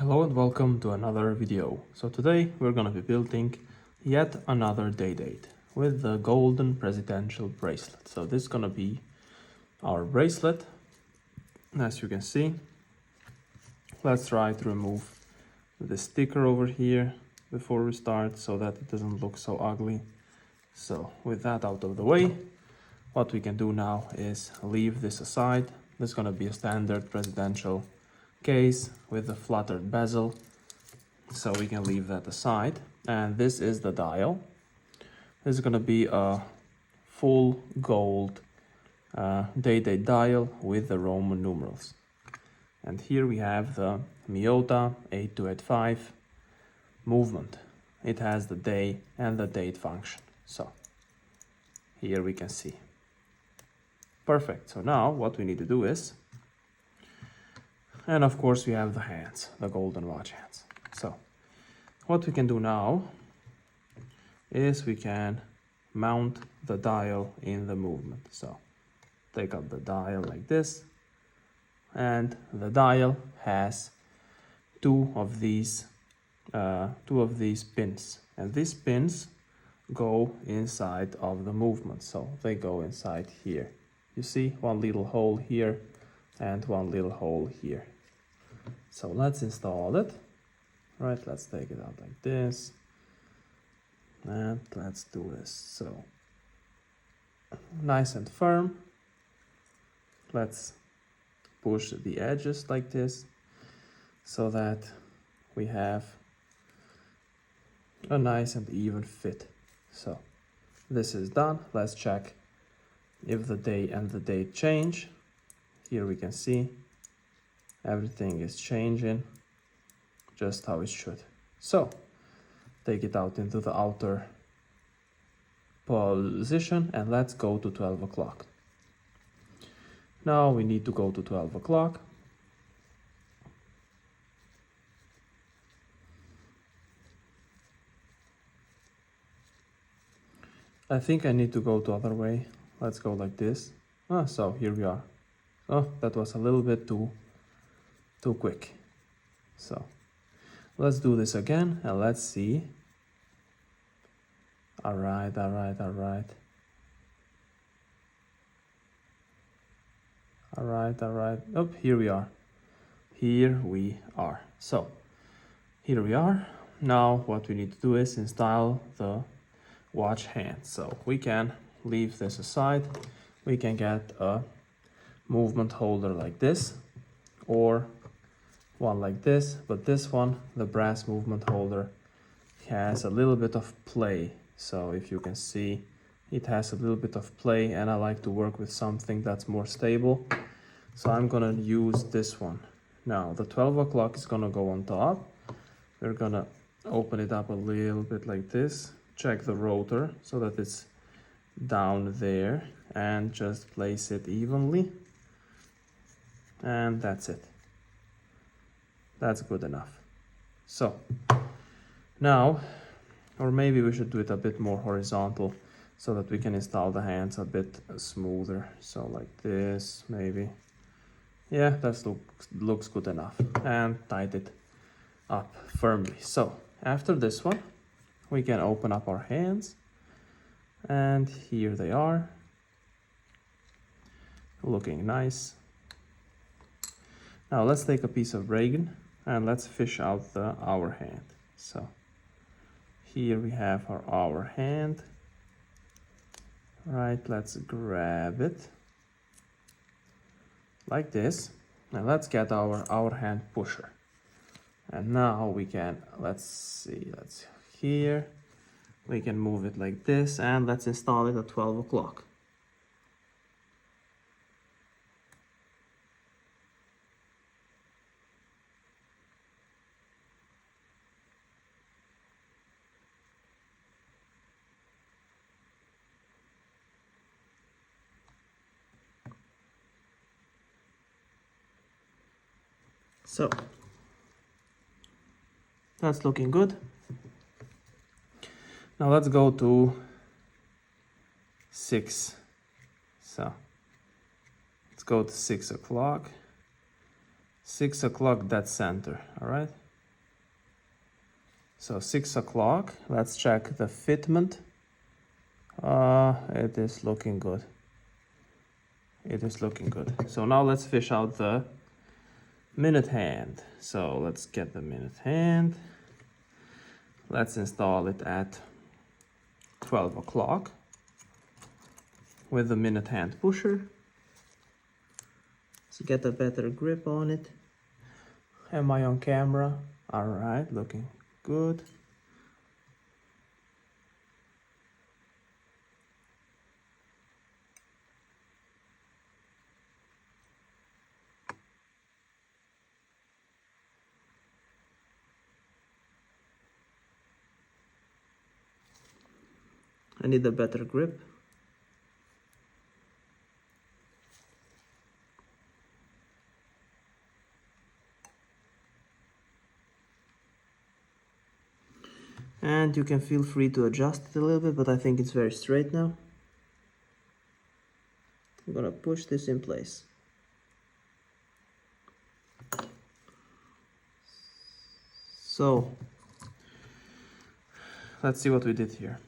Hello and welcome to another video. So today we're gonna be building yet another day date with the golden presidential bracelet. So this is gonna be our bracelet. As you can see, let's try to remove the sticker over here before we start so that it doesn't look so ugly. So with that out of the way, what we can do now is leave this aside. This is gonna be a standard presidential case with a flattered bezel, so we can leave that aside. And this is the dial. This is going to be a full gold day-date dial with the Roman numerals. And here we have the Myiota 8285 movement. It has the day and the date function. So here we can see. Perfect. So now what we need to do is, and of course we have the hands, the golden watch hands. So what we can do now is we can mount the dial in the movement. So take up the dial like this, and the dial has two of these pins, and these pins go inside of the movement. So they go inside here. You see one little hole here and one little hole here. So let's install it. Right, let's take it out like this. And let's do this. So nice and firm. Let's push the edges like this so that we have a nice and even fit. So this is done. Let's check if the day and the date change. Here we can see everything is changing just how it should. So take it out into the outer position and let's go to 12 o'clock. Now we need to go to 12 o'clock. I think I need to go the other way. Let's go like this. So here we are. Oh, that was a little bit too quick. So let's do this again and let's see. All right. Oh, here we are. So here we are. Now what we need to do is install the watch hand. So we can leave this aside. We can get a movement holder like this, or one like this, but this one, the brass movement holder, has a little bit of play. So if you can see, it has a little bit of play, and I like to work with something that's more stable. So I'm gonna use this one. Now the 12 o'clock is gonna go on top. We're gonna open it up a little bit like this, check the rotor so that it's down there, and just place it evenly. And that's it. That's good enough. So now, or maybe we should do it a bit more horizontal so that we can install the hands a bit smoother. So like this, maybe. Yeah, that looks good enough. And tight it up firmly. So after this one, we can open up our hands. And here they are. Looking nice. Now let's take a piece of Reagan and let's fish out the hour hand. So here we have our hour hand. Right, let's grab it like this, and let's get our hour hand pusher. And now we can, let's here, we can move it like this, and let's install it at 12 o'clock. So that's looking good. Now let's go to 6. So let's go to 6 o'clock. 6 o'clock, dead center. All right. So 6 o'clock, let's check the fitment. It is looking good. It is looking good. So now let's fish out the minute hand. So let's get the minute hand. Let's install it at 12 o'clock with the minute hand pusher. To get a better grip on it. Am I on camera? All right, looking good. I need a better grip. And you can feel free to adjust it a little bit, but I think it's very straight now. I'm gonna push this in place. So, let's see what we did here.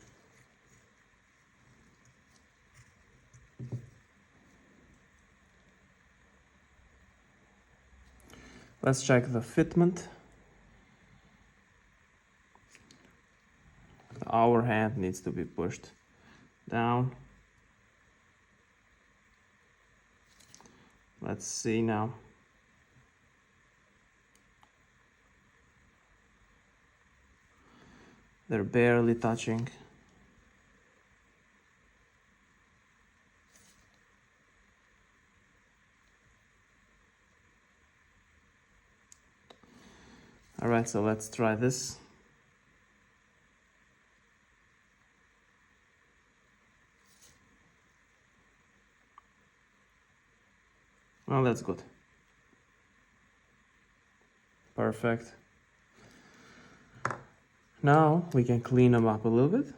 Let's check the fitment. The hour hand needs to be pushed down. Let's see now. They're barely touching. All right, so let's try this. Well, that's good. Perfect. Now we can clean them up a little bit.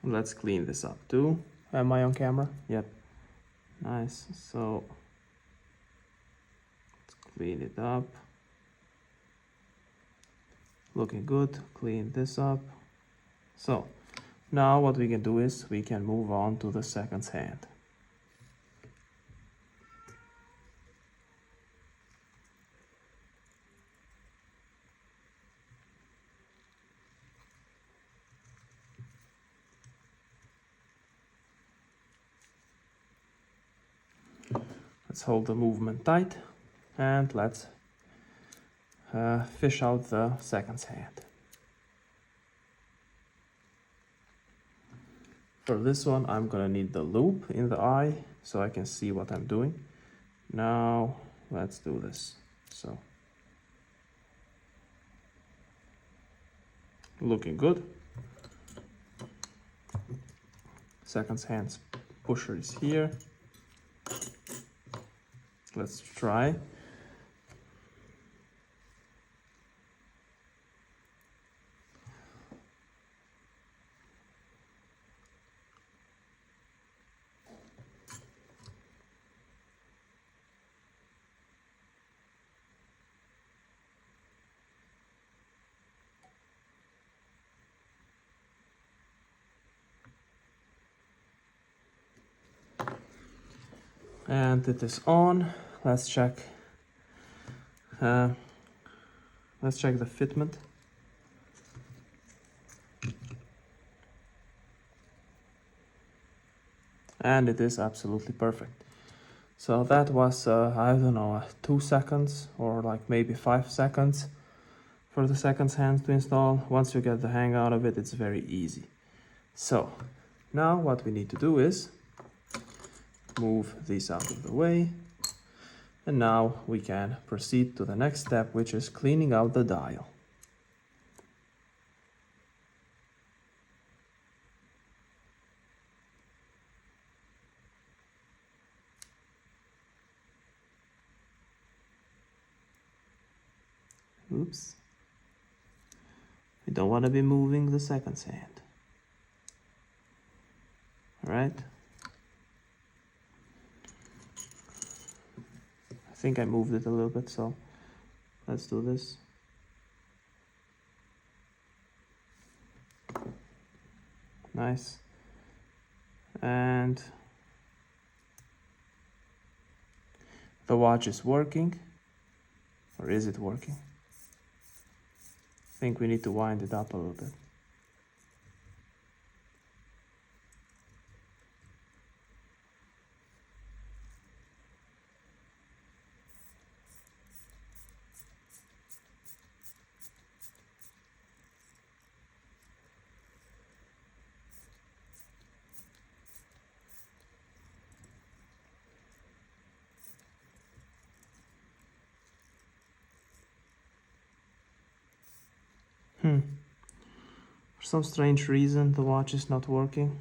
Let's clean this up too. Am I on camera? Yep. Nice. So let's clean it up. Looking good. Clean this up. So now what we can do is we can move on to the seconds hand. Let's hold the movement tight and let's fish out the seconds hand. For this one, I'm gonna need the loop in the eye so I can see what I'm doing. Now, let's do this. So, looking good. Seconds hands pusher is here. Let's try. And it is on. Let's check. Let's check the fitment. And it is absolutely perfect. So that was, I don't know, 2 seconds or like maybe 5 seconds for the seconds hand to install. Once you get the hang out of it, it's very easy. So now what we need to do is move these out of the way. And now we can proceed to the next step, which is cleaning out the dial. Oops. We don't want to be moving the seconds hand. All right. I think I moved it a little bit, so let's do this. Nice. And the watch is working. Or is it working? I think we need to wind it up a little bit. For some strange reason, the watch is not working.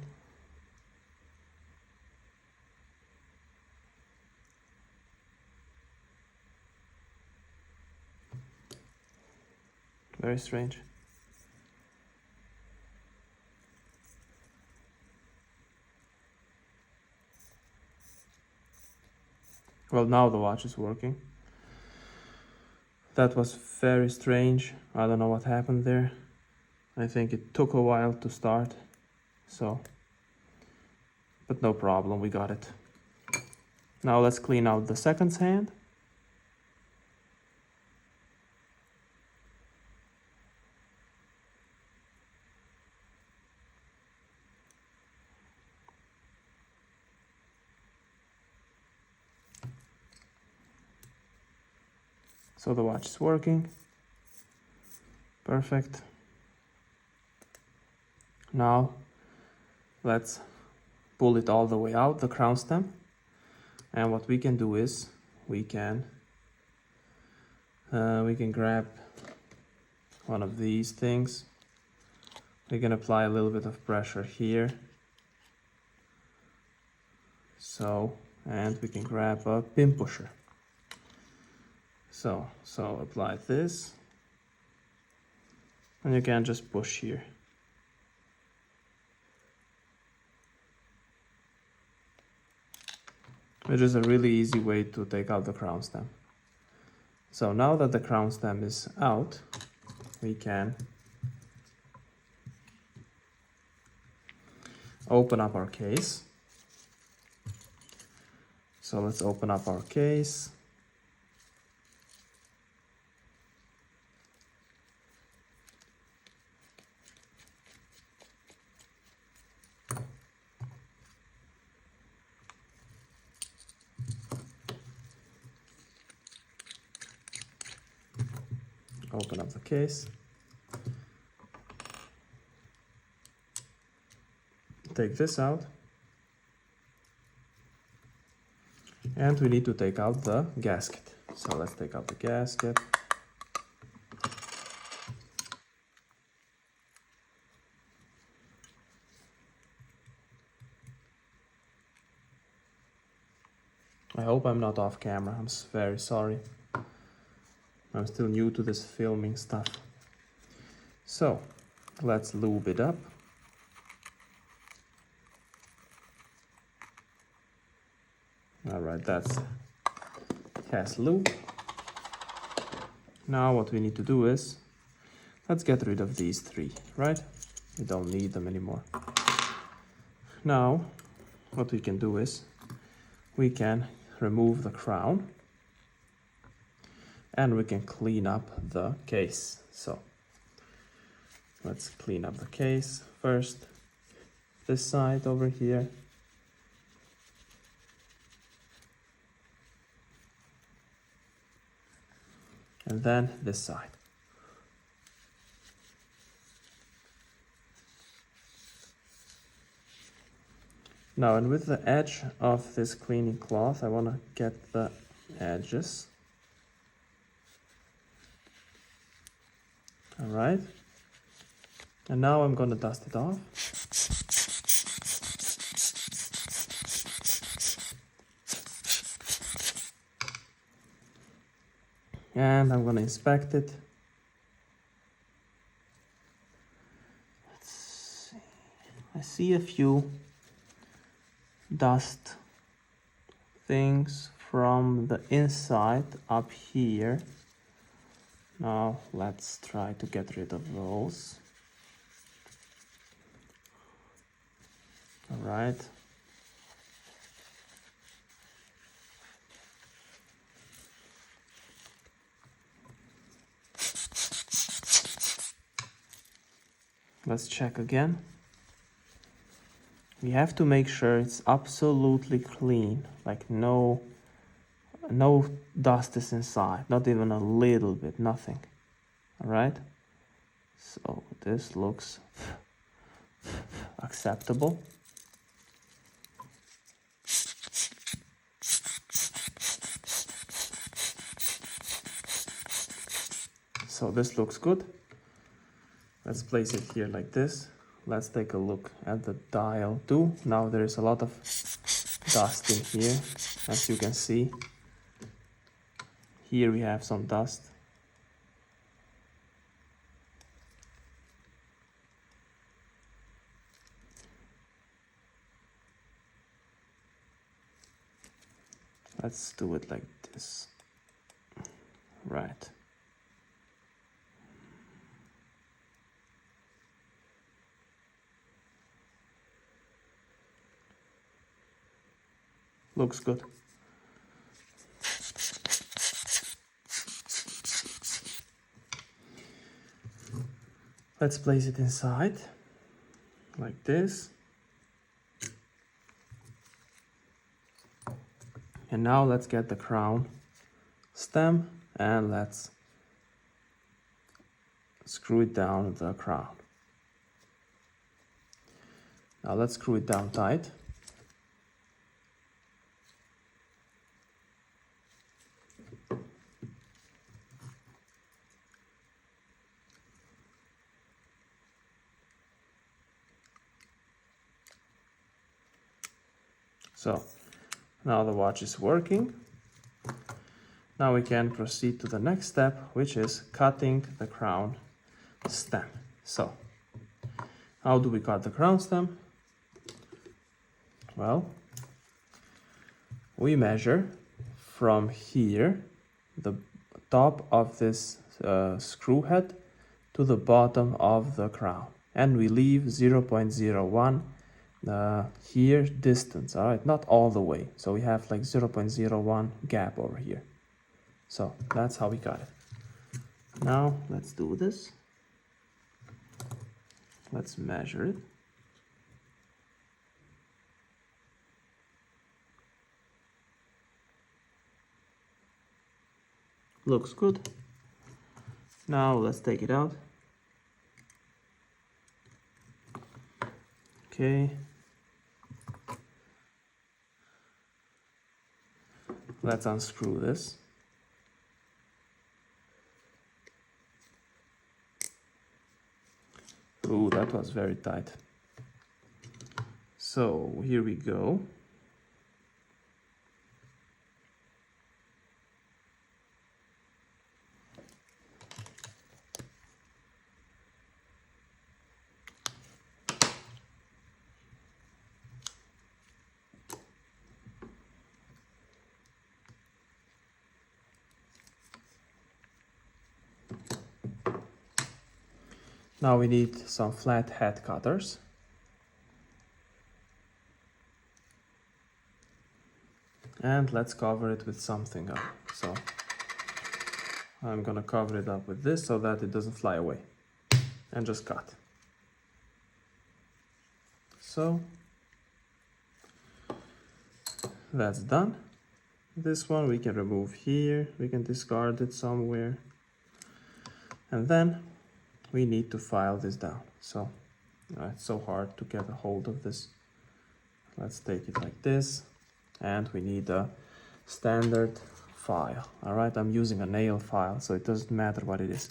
Very strange. Well, now the watch is working. That was very strange. I don't know what happened there. I think it took a while to start, but no problem, we got it. Now let's clean out the seconds hand. So the watch is working. Perfect. Now let's pull it all the way out, the crown stem. And what we can do is we can grab one of these things. We can apply a little bit of pressure here. And we can grab a pin pusher. So apply this, and you can just push here. Which is a really easy way to take out the crown stem. So now that the crown stem is out, we can open up our case. So let's open up our case. Open up the case. Take this out. And we need to take out the gasket. So let's take out the gasket. I hope I'm not off camera. I'm very sorry. I'm still new to this filming stuff. So let's lube it up. All right, that's has lube. Now what we need to do is, let's get rid of these three, right? We don't need them anymore. Now, what we can do is, we can remove the crown and we can clean up the case. So let's clean up the case first. This side over here. And then this side. Now, and with the edge of this cleaning cloth, I want to get the edges. All right. And now I'm going to dust it off. And I'm going to inspect it. Let's see. I see a few dust things from the inside up here. Now let's try to get rid of those. All right. Let's check again. We have to make sure it's absolutely clean, like no dust is inside, not even a little bit, nothing. All right. So this looks acceptable. So this looks good. Let's place it here like this. Let's take a look at the dial too. Now there is a lot of dust in here, as you can see. Here we have some dust. Let's do it like this. Right. Looks good. Let's place it inside like this. And now let's get the crown stem and let's screw it down the crown. Now let's screw it down tight. So now the watch is working. Now we can proceed to the next step, which is cutting the crown stem. So how do we cut the crown stem? Well, we measure from here, the top of this screw head to the bottom of the crown, and we leave 0.01 here distance. All right, not all the way, so we have like 0.01 gap over here. So that's how we cut it. Now let's do this. Let's measure it. Looks good. Now let's take it out. Okay. Let's unscrew this. Ooh, that was very tight. So here we go. Now we need some flat head cutters. And let's cover it with something up. So I'm gonna cover it up with this so that it doesn't fly away. And just cut. So that's done. This one we can remove here. We can discard it somewhere. And then we need to file this down. So it's so hard to get a hold of this. Let's take it like this, and we need a standard file. All right, I'm using a nail file, so it doesn't matter what it is.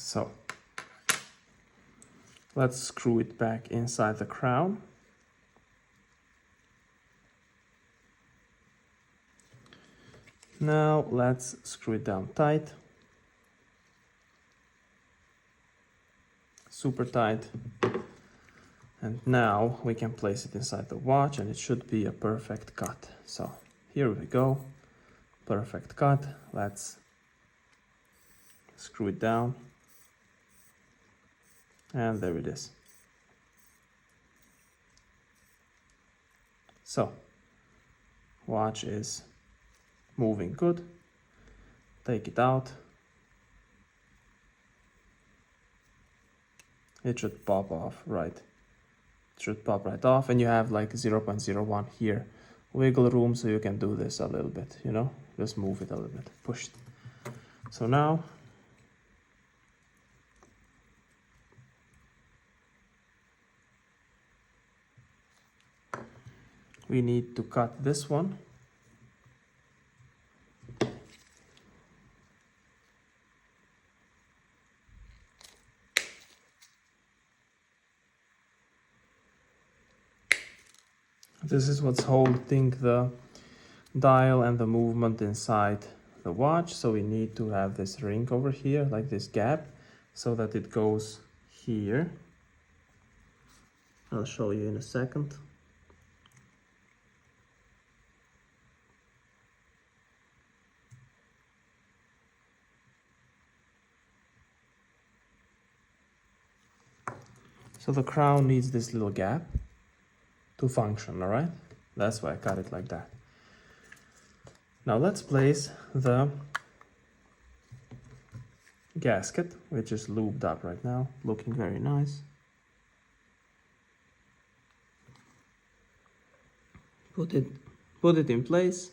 So let's screw it back inside the crown. Now let's screw it down tight. Super tight. And now we can place it inside the watch and it should be a perfect cut. So here we go. Perfect cut. Let's screw it down. And there it is. So, watch is moving good. Take it out. It should pop off, right? It should pop right off, and you have like 0.01 here. Wiggle room, so you can do this a little bit, you know? Just move it a little bit, push it. So now, we need to cut this one. This is what's holding the dial and the movement inside the watch. So we need to have this ring over here, like this gap, so that it goes here. I'll show you in a second. So the crown needs this little gap to function, all right? That's why I cut it like that. Now let's place the gasket, which is lubed up right now, looking very nice. Put it in place.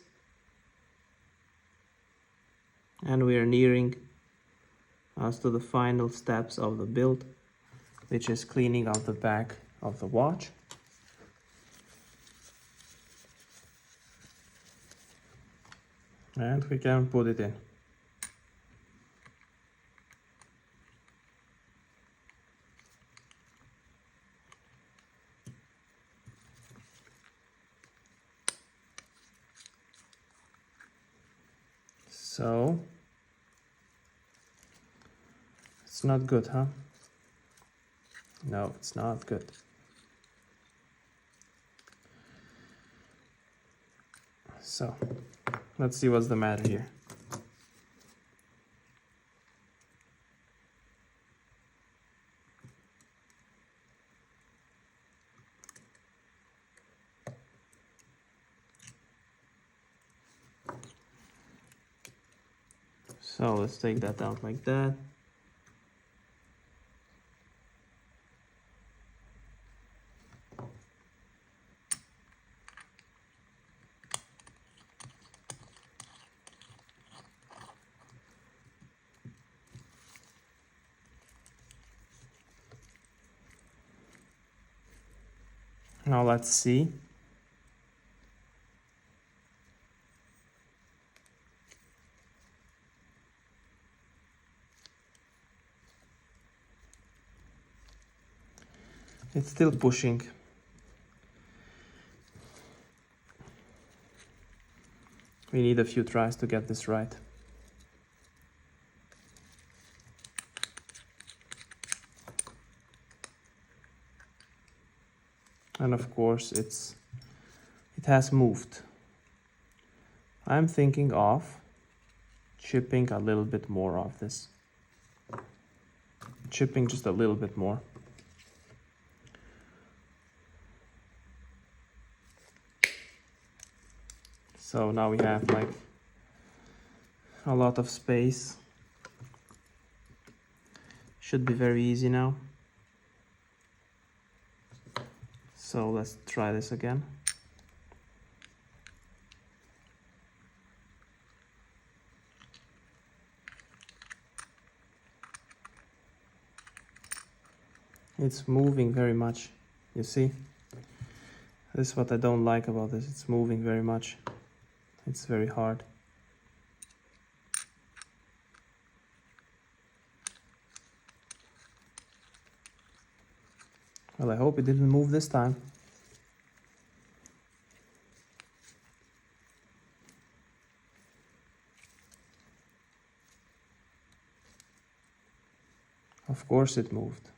And we are nearing us to the final steps of the build, which is cleaning out the back of the watch. And we can put it in. So, it's not good, huh? No, it's not good. So, let's see what's the matter here. So let's take that out like that. Now let's see. It's still pushing. We need a few tries to get this right. And of course it has moved. I'm thinking of chipping a little bit more of this. Chipping just a little bit more. So now we have like a lot of space. Should be very easy now. So let's try this again. It's moving very much, you see? This is what I don't like about this, it's moving very much. It's very hard. Well, I hope it didn't move this time. Of course it moved.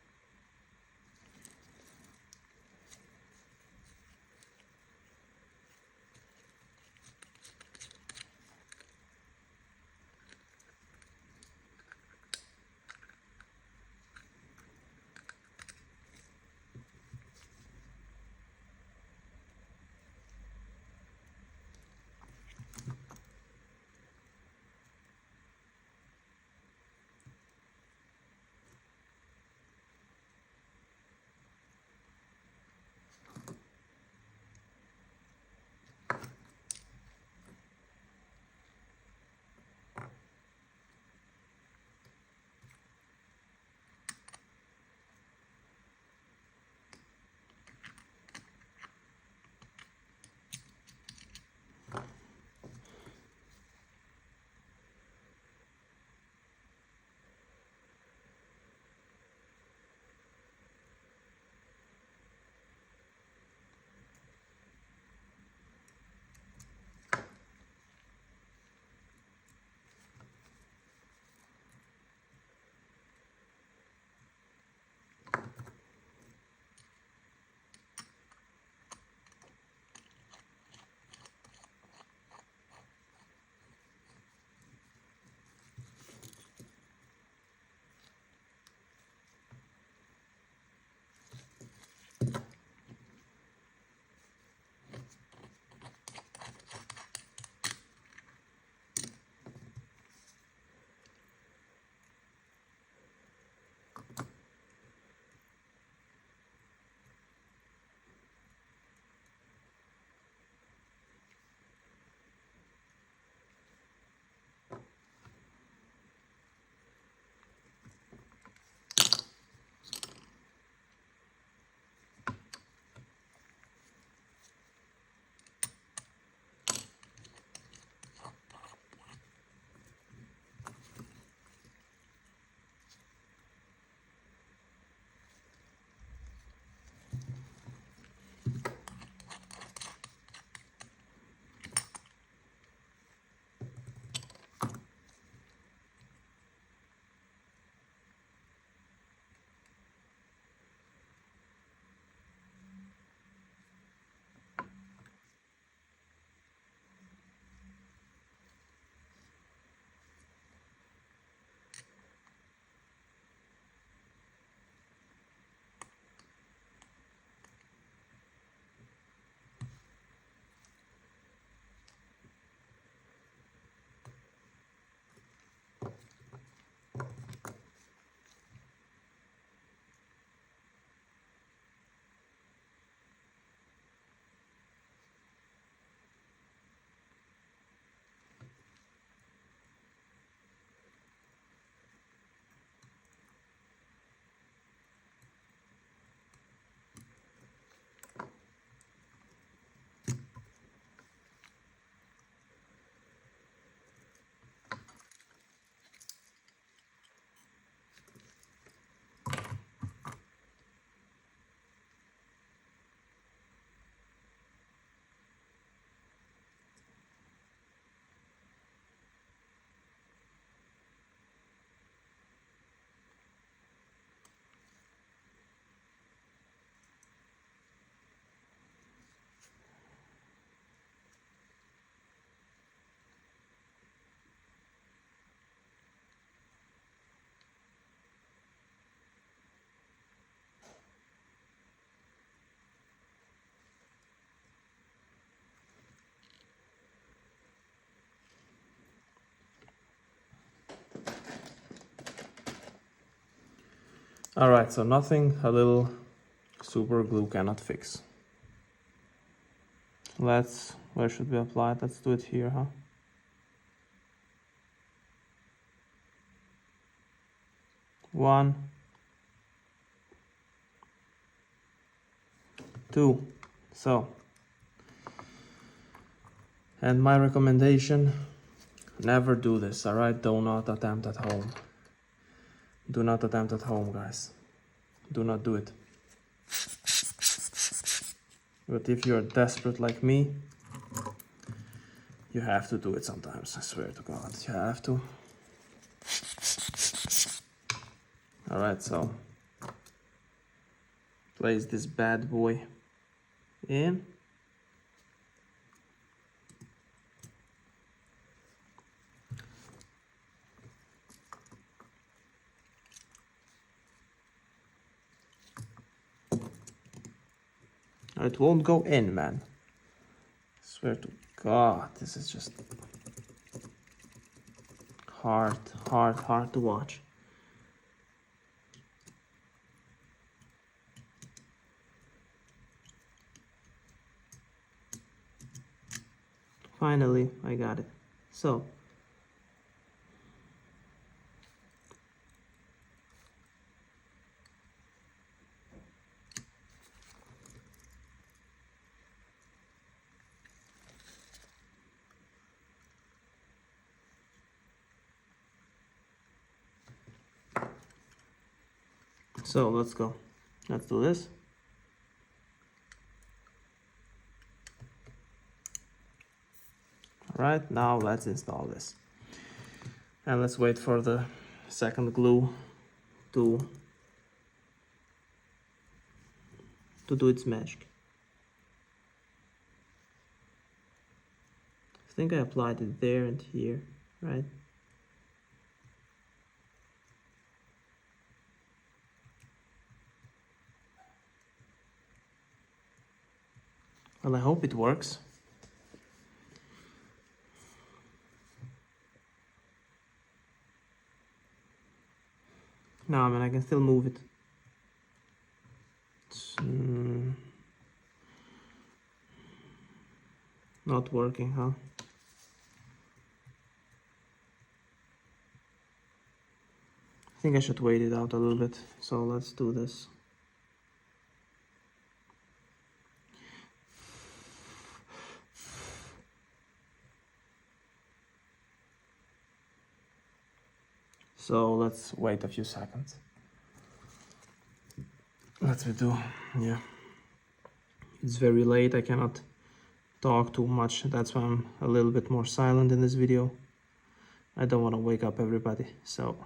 All right, so nothing a little super glue cannot fix. Where should we apply it? Let's do it here, huh? One, two. So, and my recommendation, never do this, all right? Do not attempt at home. Do not attempt at home, guys. Do not do it. But if you're desperate like me, you have to do it sometimes. I swear to God, you have to. All right, so place this bad boy in. It won't go in, man. I swear to God, this is just hard to watch. Finally, I got it. So, let's go. Let's do this. All right, now let's install this. And let's wait for the second glue to do its magic. I think I applied it there and here, right? Well, I hope it works. No, I mean, I can still move it. It's not working, huh? I think I should wait it out a little bit. So let's do this. So let's wait a few seconds. Let's do, yeah. It's very late, I cannot talk too much. That's why I'm a little bit more silent in this video. I don't want to wake up everybody, so.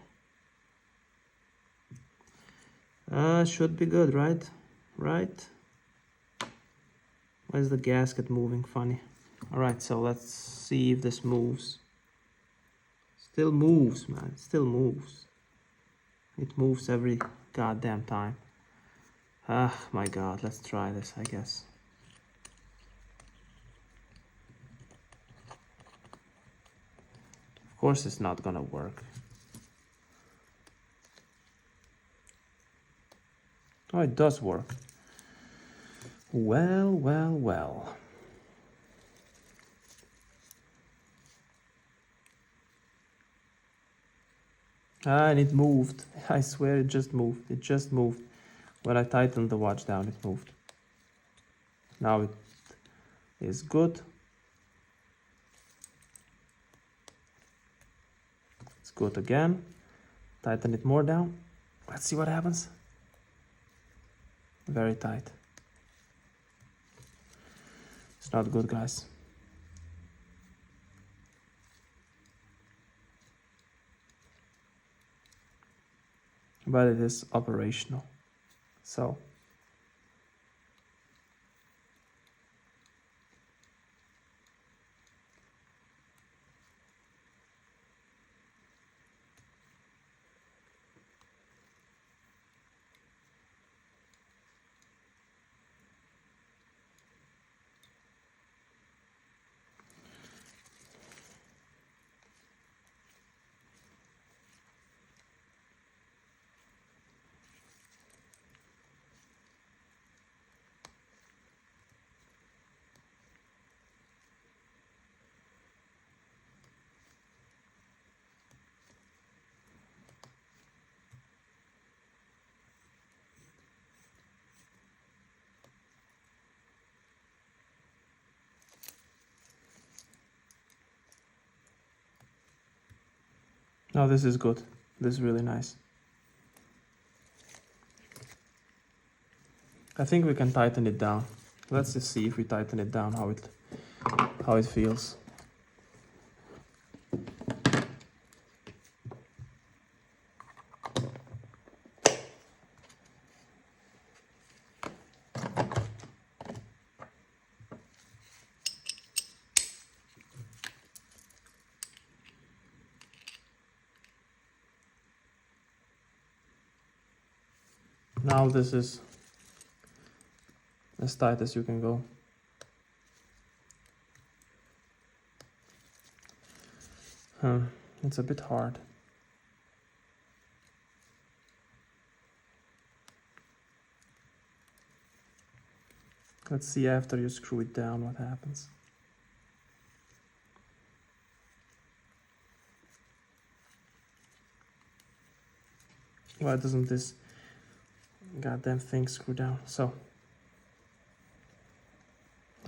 Should be good, right? Right? Why is the gasket moving funny? All right, so let's see if this moves. Still moves, man, it still moves. It moves every goddamn time. Ah, my God, let's try this, I guess. Of course it's not gonna work. Oh, it does work. Well, well, well. Ah, and it moved. I swear it just moved. It just moved. When I tightened the watch down, it moved. Now it is good. It's good again. Tighten it more down. Let's see what happens. Very tight. It's not good, guys. But it is operational. So. No, this is good. This is really nice. I think we can tighten it down. Let's just see if we tighten it down, how it feels. Now this is as tight as you can go. It's a bit hard. Let's see after you screw it down what happens. Why doesn't this goddamn thing screw down? So,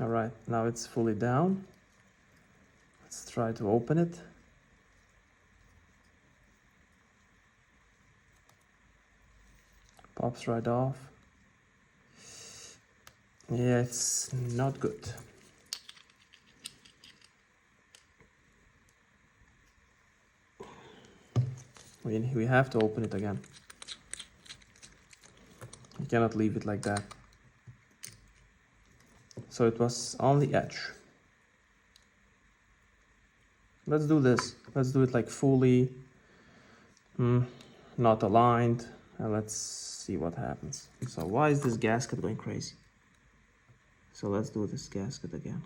all right, now it's fully down. Let's try to open it. Pops right off. Yeah, it's not good. We have to open it again. You cannot leave it like that. So it was on the edge. Let's do this. Let's do it like fully not aligned, and let's see what happens. So why is this gasket going crazy? So let's do this gasket again.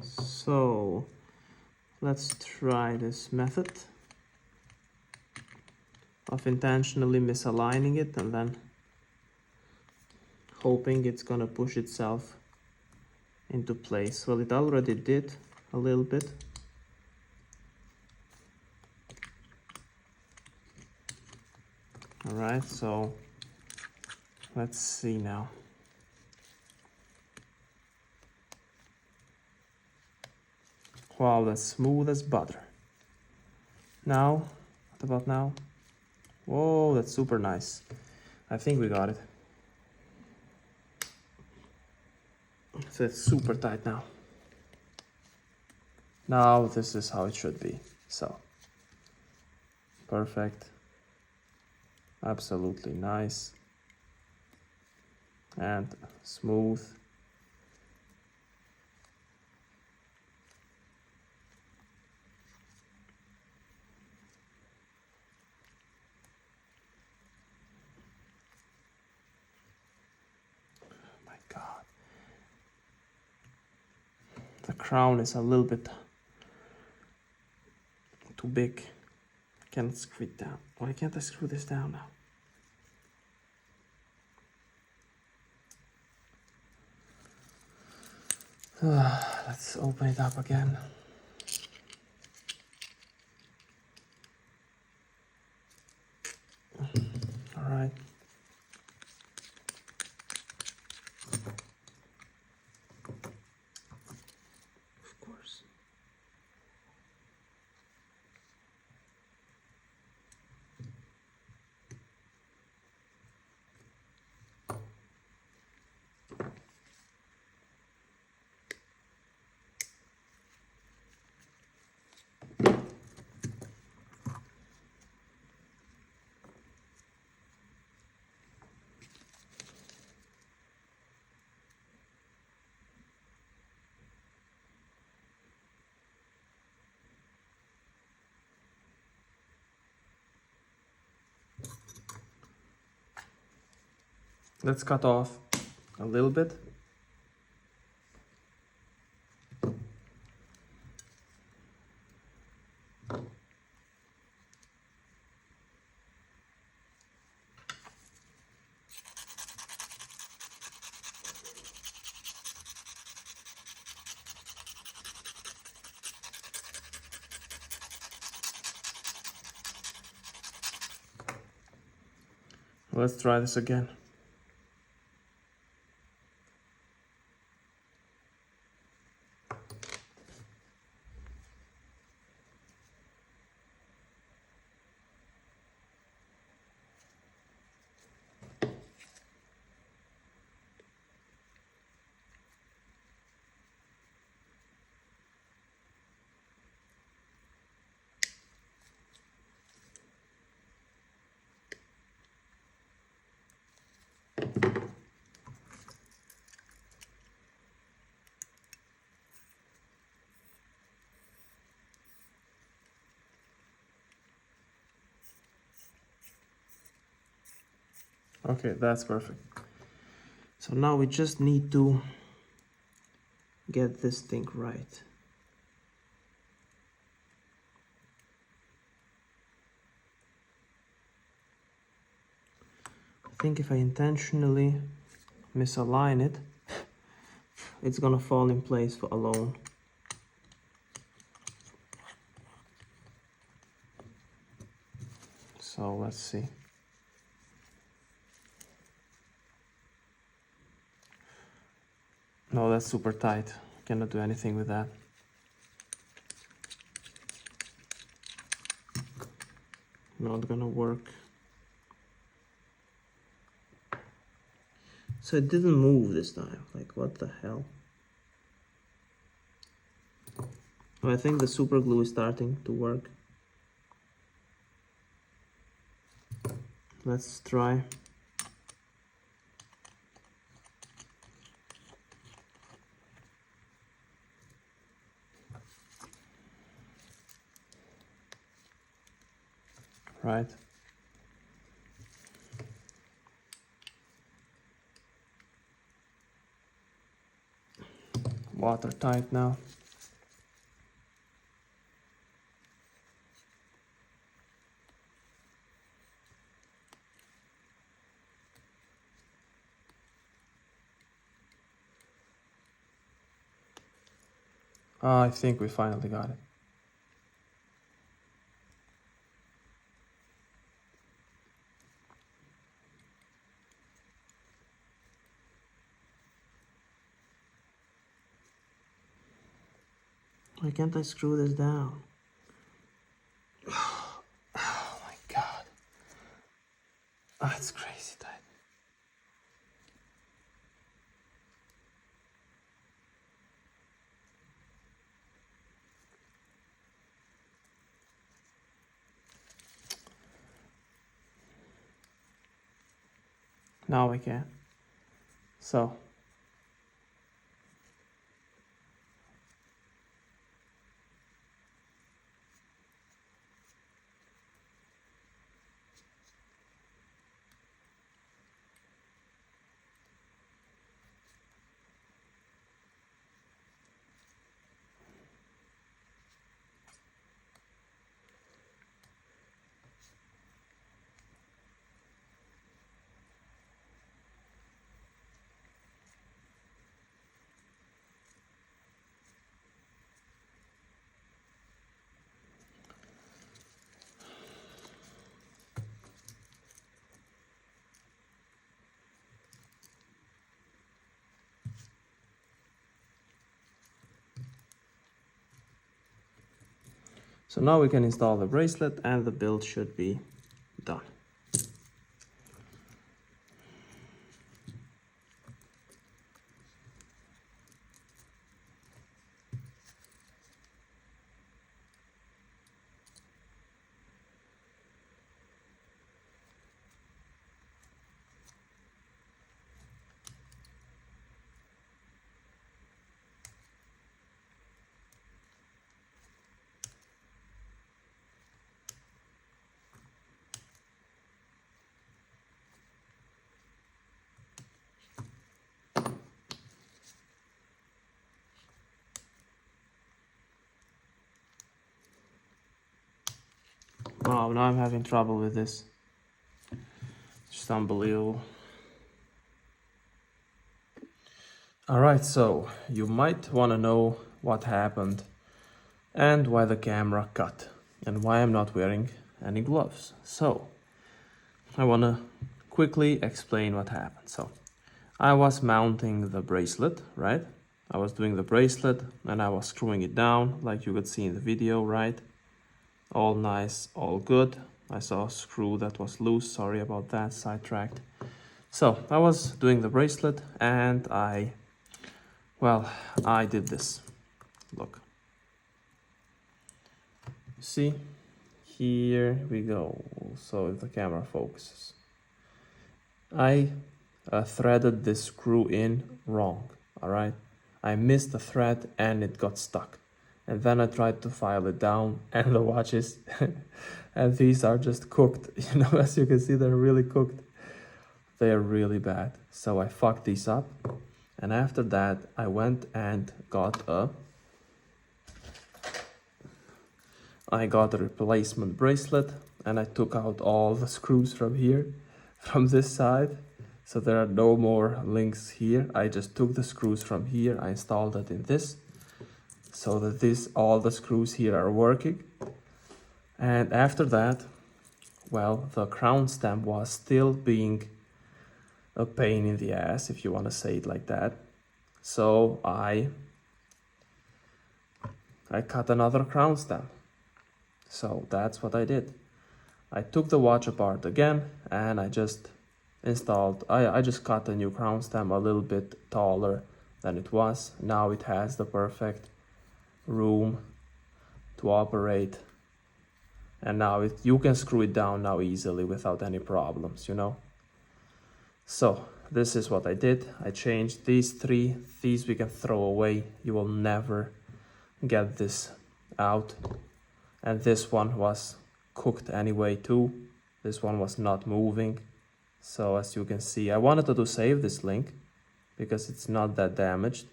So let's try this method of intentionally misaligning it and then hoping it's gonna push itself into place. Well, it already did a little bit. All right, so let's see now. Wow, that's smooth as butter. Now, what about now? Whoa, that's super nice. I think we got it. So it's super tight now. Now this is how it should be. So, perfect. Absolutely nice. And smooth. God, the crown is a little bit too big. I can't screw it down. Why can't I screw this down now? Let's open it up again. All right. Of course. Let's cut off a little bit. Let's try this again. Okay, that's perfect. So now we just need to get this thing right. I think if I intentionally misalign it, it's gonna fall in place alone. So let's see. No, that's super tight. Cannot do anything with that. Not gonna work. So it didn't move this time. Like, what the hell? I think the super glue is starting to work. Let's try. Right. Watertight now. I think we finally got it. Why can't I screw this down? Oh my god. Oh, it's crazy tight. Now we can. So. So now we can install the bracelet and the build should be done. Wow, now I'm having trouble with this. It's just unbelievable. Alright, so you might want to know what happened and why the camera cut and why I'm not wearing any gloves. So I want to quickly explain what happened. So I was mounting the bracelet, right? I was doing the bracelet and I was screwing it down like you could see in the video, right? All nice, all good. I saw a screw that was loose, sorry about that, sidetracked. So I was doing the bracelet and I did this. Look. See? Here we go. So if the camera focuses. I threaded this screw in wrong, alright? I missed the thread and it got stuck. And then I tried to file it down and the watches and these are just cooked. You know, as you can see, they're really cooked. They are really bad. So I fucked these up. And after that, I went and got a replacement bracelet, and I took out all the screws from here, from this side. So there are no more links here. I just took the screws from here, I installed it in this, so that all the screws here are working. And after that, well, the crown stamp was still being a pain in the ass, if you want to say it like that. So I cut another crown stamp. So that's what I did. I took the watch apart again, and I just installed, I just cut a new crown stamp a little bit taller than it was. Now it has the perfect room to operate, and now you can screw it down now easily without any problems, you know. So this is what I did. I changed these three. These we can throw away. You will never get this out. And this one was cooked anyway too. This one was not moving. So as you can see, I wanted to save this link because it's not that damaged,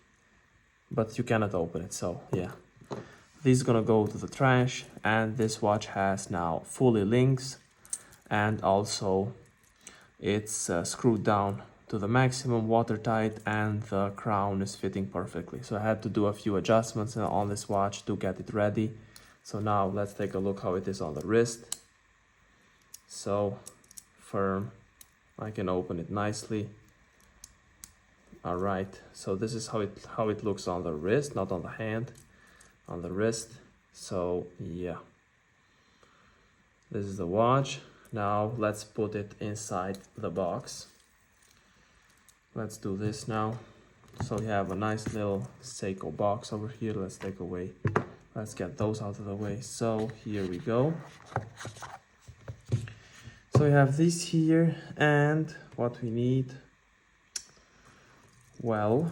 but you cannot open it, so yeah. This is gonna go to the trash, and this watch has now fully links, and also it's screwed down to the maximum, watertight, and the crown is fitting perfectly. So I had to do a few adjustments on this watch to get it ready. So now let's take a look how it is on the wrist. So firm, I can open it nicely. All right, so this is how it looks on the wrist, not on the hand, on the wrist. So yeah, this is the watch. Now let's put it inside the box. Let's do this now. So we have a nice little Seiko box over here. Let's get those out of the way. So here we go. So we have this here, and what we need, well,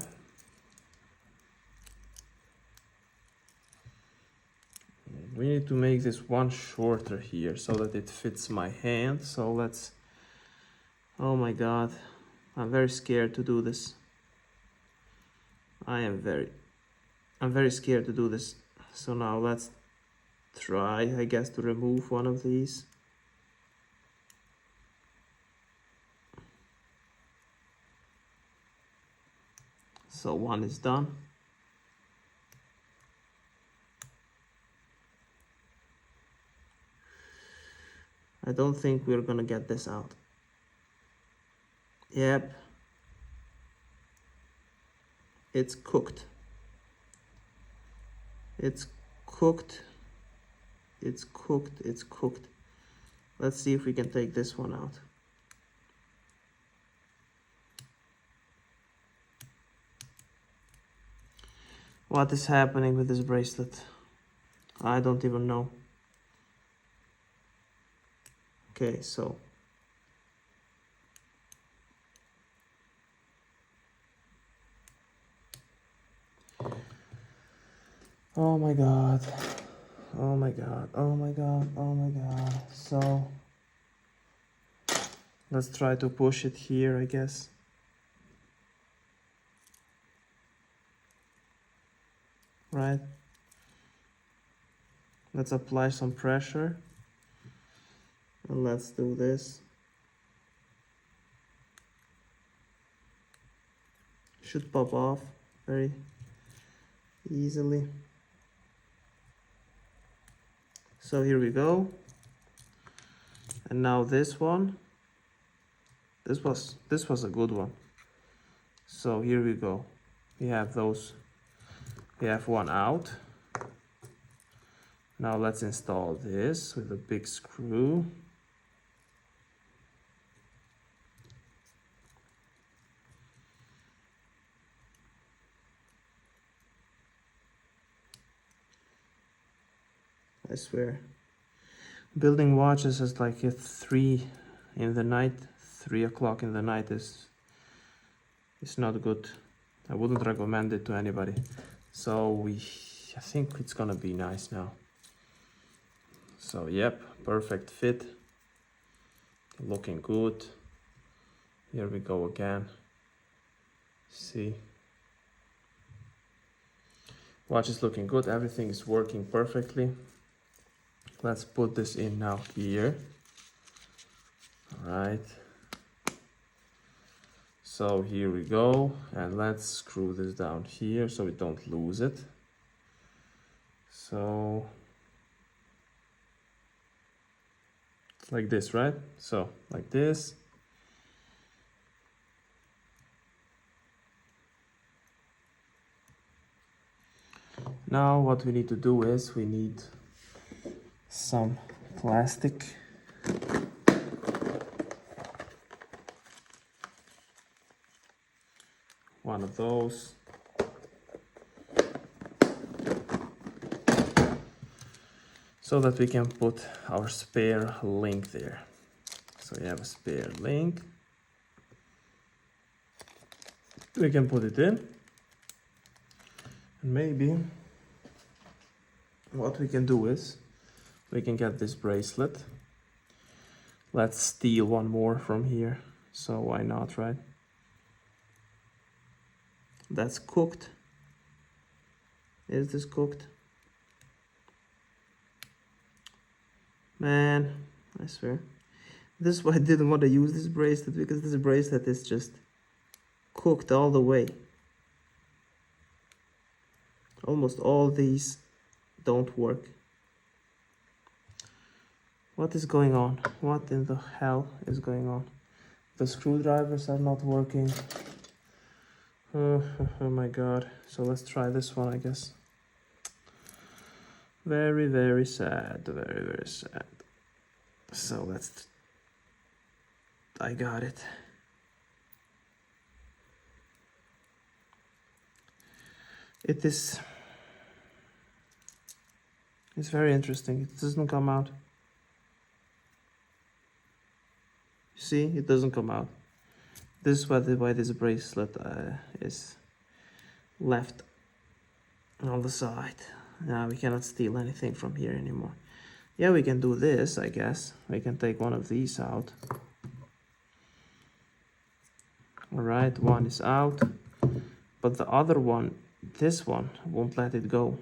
we need to make this one shorter here so that it fits my hand. So let's, oh my god, I'm very scared to do this. I'm very scared to do this. So now let's try, I guess, to remove one of these. So one is done. I don't think we're gonna get this out. Yep. It's cooked. It's cooked. It's cooked. It's cooked. Let's see if we can take this one out. What is happening with this bracelet? I don't even know. Okay, so oh my god, oh my god, oh my god, oh my god. So let's try to push it here, I guess. Right, let's apply some pressure, and let's do this. Should pop off very easily. So here we go. And now this one, this was a good one. So here we go. We have those. We have one out. Now let's install this with a big screw. I swear, building watches is like at 3 in the night. 3 o'clock in the night is not good. I wouldn't recommend it to anybody. So I think it's gonna be nice now. So yep, perfect fit, looking good. here we go again. See, watch is looking good, everything is working perfectly. Let's put this in now here. All right, so here we go, and let's screw this down here so we don't lose it. So like this, right? So like this. Now what we need to do is we need some plastic. One of those. So that we can put our spare link there. So we have a spare link. We can put it in. And maybe what we can do is we can get this bracelet. Let's steal one more from here. So why not, right? That's cooked. Is this cooked? Man, I swear. This is why I didn't want to use this bracelet, because this bracelet is just cooked all the way. Almost all these don't work. What is going on? What in the hell is going on? The screwdrivers are not working. Oh my god. So let's try this one, I guess. Very, very sad. Very, very sad. So let's... I got it. It is... It's very interesting. It doesn't come out. See, it doesn't come out. This is why this bracelet is left on the side. Now we cannot steal anything from here anymore. Yeah, we can do this, I guess. We can take one of these out. Alright, one is out. But the other one, this one, won't let it go.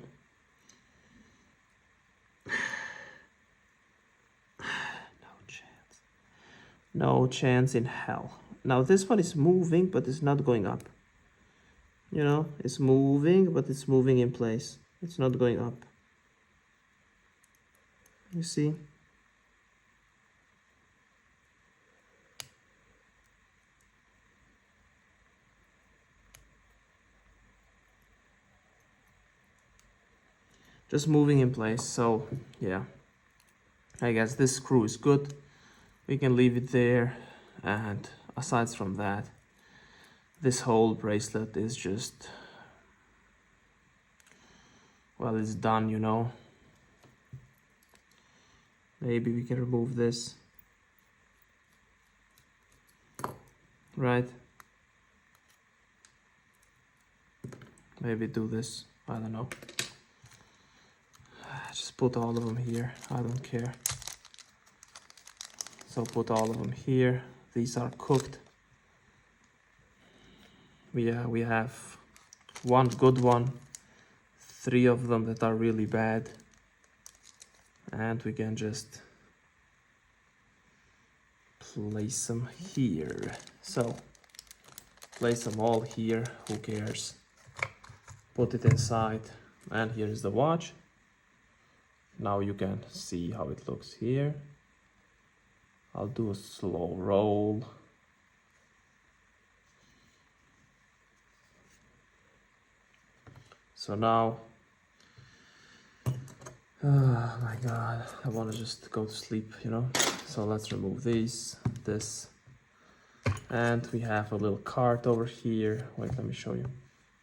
No chance in hell. Now this one is moving, but it's not going up. You know, it's moving, but it's moving in place. It's not going up. You see? Just moving in place, so yeah. I guess this screw is good. We can leave it there, and aside from that, this whole bracelet is just, well, it's done, you know. Maybe we can remove this, right? Maybe do this, I don't know. Just put all of them here, I don't care. So put all of them here. These are cooked. We have one good one, 3 of them that are really bad, and we can just place them here. So place them all here, who cares? Put it inside, and here is the watch. Now you can see how it looks here. I'll do a slow roll. So now, oh my god, I want to just go to sleep, you know. So let's remove this, and we have a little card over here. Wait, let me show you.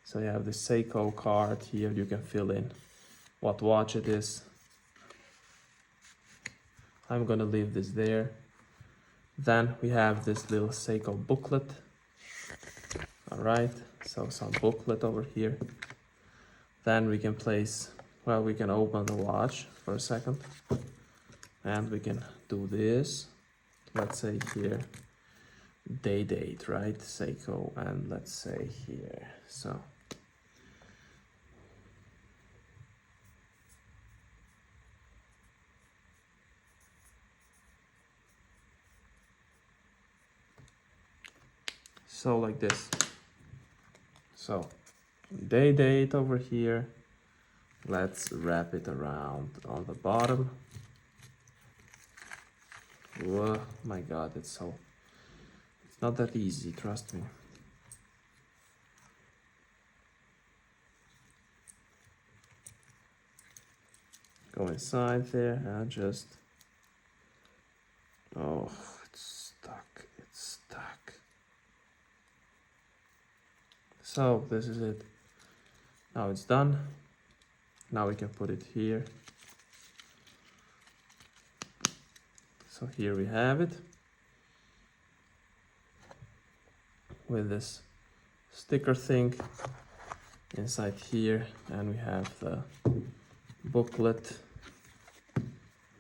So you have the Seiko card here. You can fill in what watch it is. I'm gonna leave this there. Then we have this little Seiko booklet. All right, so some booklet over here. Then we can place, well, we can open the watch for a second. And we can do this. Let's say here, date, right? Seiko, and let's say here. So like this. So date over here. Let's wrap it around on the bottom. Whoa, my God, it's not that easy, trust me. Go inside there and just, oh, it's stuck. So this is it. Now it's done. Now we can put it here. So here we have it with this sticker thing inside here, and we have the booklet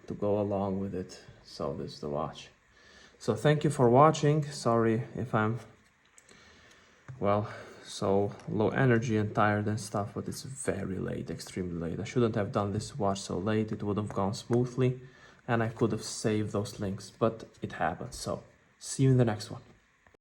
to go along with it. So this is the watch. So thank you for watching. Sorry if I'm, well, so low energy and tired and stuff, but it's very late, extremely late. I shouldn't have done this watch so late. It would have gone smoothly and I could have saved those links, but it happened. So see you in the next one.